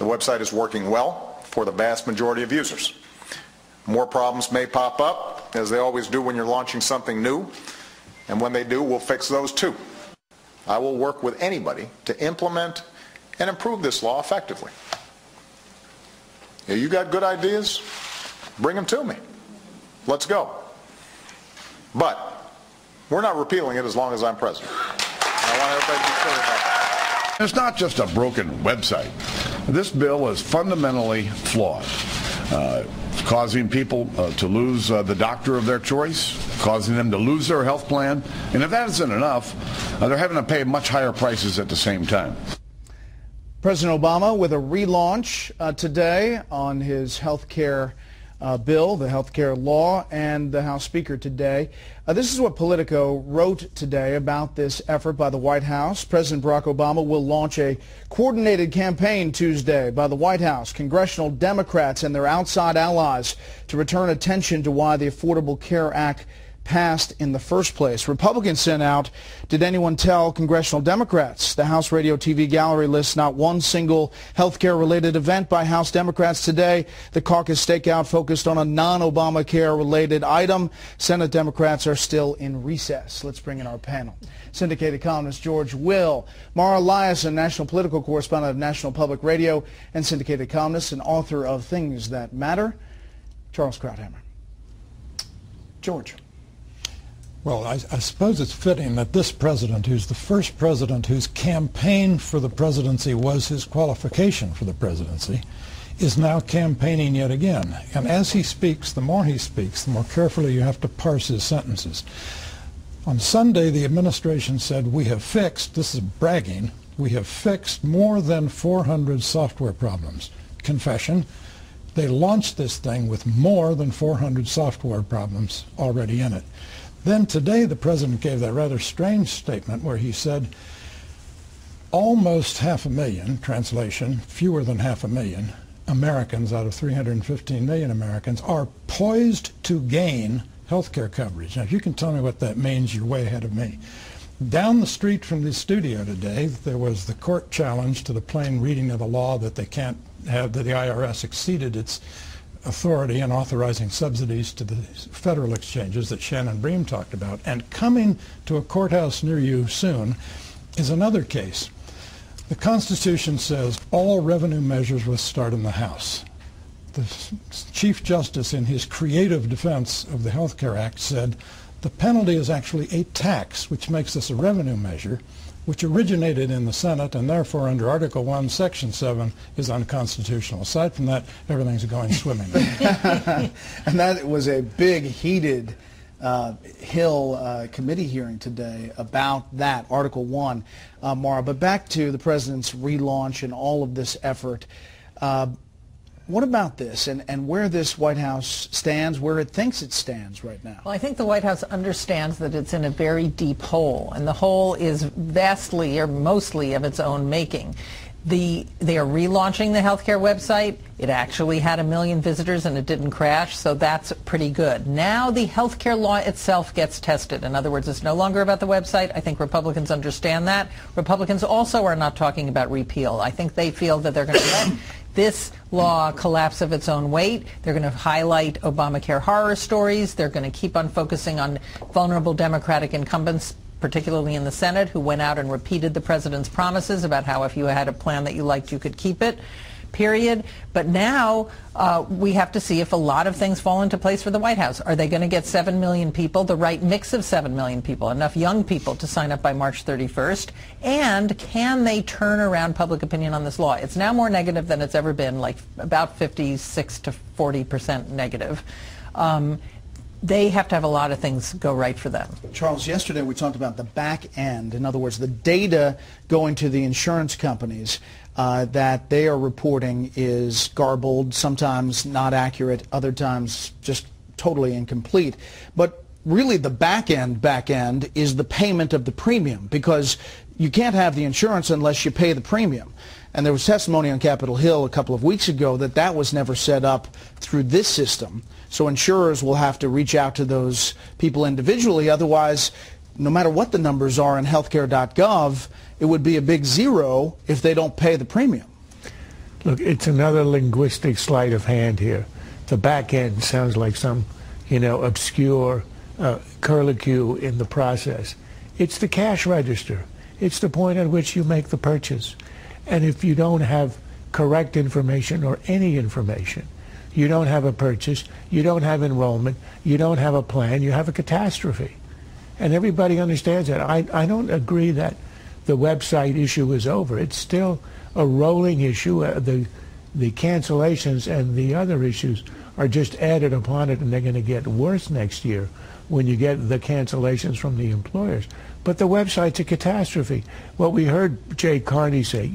The website is working well for the vast majority of users. More problems may pop up, as they always do when you're launching something new, and when they do, we'll fix those too. I will work with anybody to implement and improve this law effectively. You got good ideas? Bring them to me. Let's go. But we're not repealing it as long as I'm president. I want everybody to be clear about that. It's not just a broken website. This bill is fundamentally flawed. Causing people to lose the doctor of their choice, causing them to lose their health plan. And if that isn't enough, they're having to pay much higher prices at the same time. President Obama with a relaunch today on his health care bill, the health care law, and the House Speaker today. This is what Politico wrote today about this effort by the White House. President Barack Obama will launch a coordinated campaign Tuesday by the White House, congressional Democrats, and their outside allies to return attention to why the Affordable Care Act passed in the first place. Republicans sent out, did anyone tell congressional Democrats? The House Radio TV Gallery lists not one single health care related event by House Democrats today. The caucus stakeout focused on a non-Obamacare related item. Senate Democrats are still in recess. Let's bring in our panel. Syndicated columnist George Will, Mara Eliason, national political correspondent of National Public Radio, and syndicated columnist and author of Things That Matter, Charles Krauthammer. George. Well, I suppose it's fitting that this president, who's the first president whose campaign for the presidency was his qualification for the presidency, is now campaigning yet again. And as he speaks, the more carefully you have to parse his sentences. On Sunday, the administration said, we have fixed, this is bragging, we have fixed more than 400 software problems. Confession, they launched this thing with more than 400 software problems already in it. Then today the president gave that rather strange statement where he said almost 500,000, translation, fewer than 500,000 Americans out of 315 million Americans are poised to gain health care coverage. Now, if you can tell me what that means, you're way ahead of me. Down the street from the studio today, there was the court challenge to the plain reading of the law that they can't have, that the IRS exceeded its authority in authorizing subsidies to the federal exchanges that Shannon Bream talked about. And coming to a courthouse near you soon is another case. The Constitution says all revenue measures will start in the House. The Chief Justice, in his creative defense of the Health Care Act, said the penalty is actually a tax, which makes this a revenue measure, which originated in the Senate and therefore under Article 1, Section 7 is unconstitutional. Aside from that, everything's going swimmingly. And that was a big, heated Hill committee hearing today about that, Article 1, Mara. But back to the president's relaunch and all of this effort. What about this and where this White House stands, where it thinks it stands right now? Well, I think the White House understands that it's in a very deep hole, and the hole is vastly or mostly of its own making. They are relaunching the healthcare website. It actually had 1 million visitors and it didn't crash, so that's pretty good. Now the healthcare law itself gets tested. In other words, it's no longer about the website. I think Republicans understand that. Republicans also are not talking about repeal. I think they feel that they're going to let this law collapse of its own weight. They're going to highlight Obamacare horror stories. They're going to keep on focusing on vulnerable Democratic incumbents, particularly in the Senate, who went out and repeated the president's promises about how if you had a plan that you liked, you could keep it, period. But now we have to see if a lot of things fall into place for the White House. Are they going to get 7 million people, the right mix of 7 million people, enough young people to sign up by March 31st? And can they turn around public opinion on this law? It's now more negative than it's ever been, like about 56 to 40% negative. They have to have a lot of things go right for them. Charles, yesterday we talked about the back end. In other words, the data going to the insurance companies that they are reporting is garbled, sometimes not accurate, other times just totally incomplete. But really the back end is the payment of the premium, because you can't have the insurance unless you pay the premium. And there was testimony on Capitol Hill a couple of weeks ago that that was never set up through this system. So insurers will have to reach out to those people individually. Otherwise, no matter what the numbers are in healthcare.gov, it would be a big zero if they don't pay the premium. Look, it's another linguistic sleight of hand here. The back end sounds like some, obscure curlicue in the process. It's the cash register. It's the point at which you make the purchase. And if you don't have correct information or any information, you don't have a purchase, you don't have enrollment, you don't have a plan, you have a catastrophe. And everybody understands that. I don't agree that the website issue is over. It's still a rolling issue. The cancellations and the other issues are just added upon it, and they're going to get worse next year when you get the cancellations from the employers. But the website's a catastrophe. What we heard Jay Carney say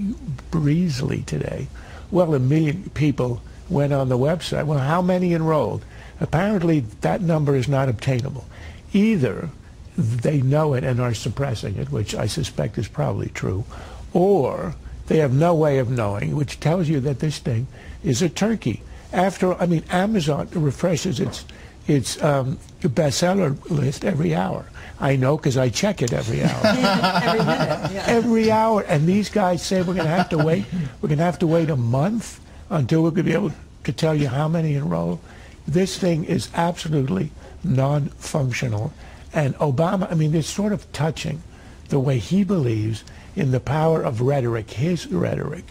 breezily today, well, 1 million people went on the website. Well, how many enrolled? Apparently that number is not obtainable. Either they know it and are suppressing it, which I suspect is probably true, or they have no way of knowing, which tells you that this thing is a turkey. Amazon refreshes its bestseller list every hour. I know because I check it every hour. Every minute. Yeah. Every hour. And these guys say we're going to have to wait. We're going to have to wait a month until we're going to be able to tell you how many enroll. This thing is absolutely non-functional. And Obama, it's sort of touching the way he believes in the power of rhetoric, his rhetoric,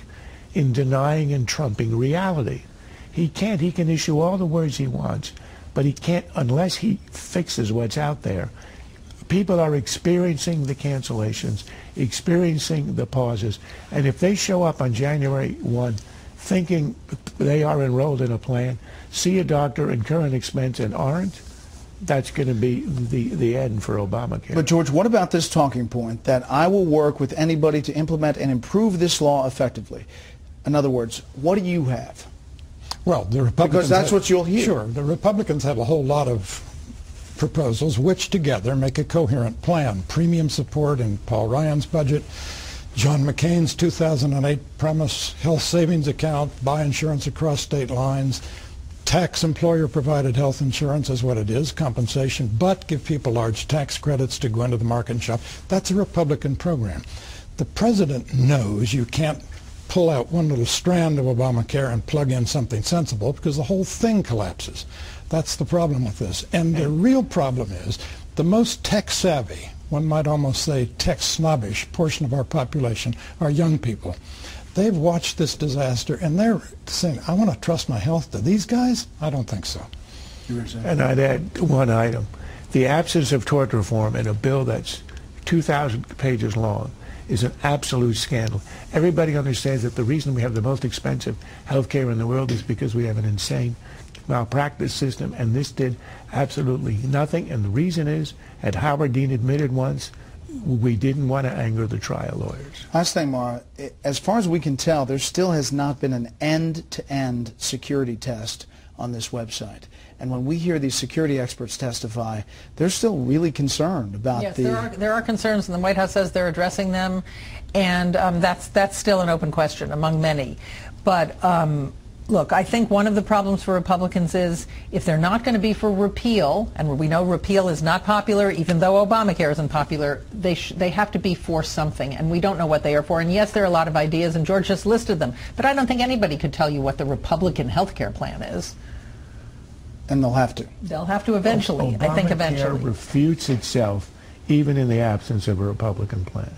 in denying and trumping reality. He can't. He can issue all the words he wants, but he can't unless he fixes what's out there. People are experiencing the cancellations, experiencing the pauses, and if they show up on January 1 thinking they are enrolled in a plan, see a doctor, incur an expense, and aren't, that's going to be the end for Obamacare. But George, what about this talking point that I will work with anybody to implement and improve this law effectively? In other words, what do you have? Well, the Republicans... Because that's what you'll hear. Sure. The Republicans have a whole lot of proposals which together make a coherent plan. Premium support in Paul Ryan's budget, John McCain's 2008 promise health savings account, buy insurance across state lines, tax employer-provided health insurance is what it is, compensation, but give people large tax credits to go into the market and shop. That's a Republican program. The president knows you can't pull out one little strand of Obamacare and plug in something sensible because the whole thing collapses. That's the problem with this. And the real problem is the most tech-savvy, one might almost say tech-snobbish portion of our population are young people. They've watched this disaster and they're saying, I want to trust my health to these guys? I don't think so. And I'd add one item. The absence of tort reform in a bill that's 2,000 pages long is an absolute scandal. Everybody understands that the reason we have the most expensive health care in the world is because we have an insane malpractice system, and this did absolutely nothing. And the reason is, as Howard Dean admitted once, we didn't want to anger the trial lawyers. Last thing, Mara, as far as we can tell, there still has not been an end-to-end security test on this website. And when we hear these security experts testify, they're still really concerned about there are concerns, and the White House says they're addressing them, and that's still an open question among many. But look, I think one of the problems for Republicans is if they're not going to be for repeal, and we know repeal is not popular, even though Obamacare isn't popular, they have to be for something, and we don't know what they are for. And yes, there are a lot of ideas, and George just listed them, but I don't think anybody could tell you what the Republican health care plan is. And they'll have to. They'll have to eventually, I think eventually. Obamacare refutes itself even in the absence of a Republican plan.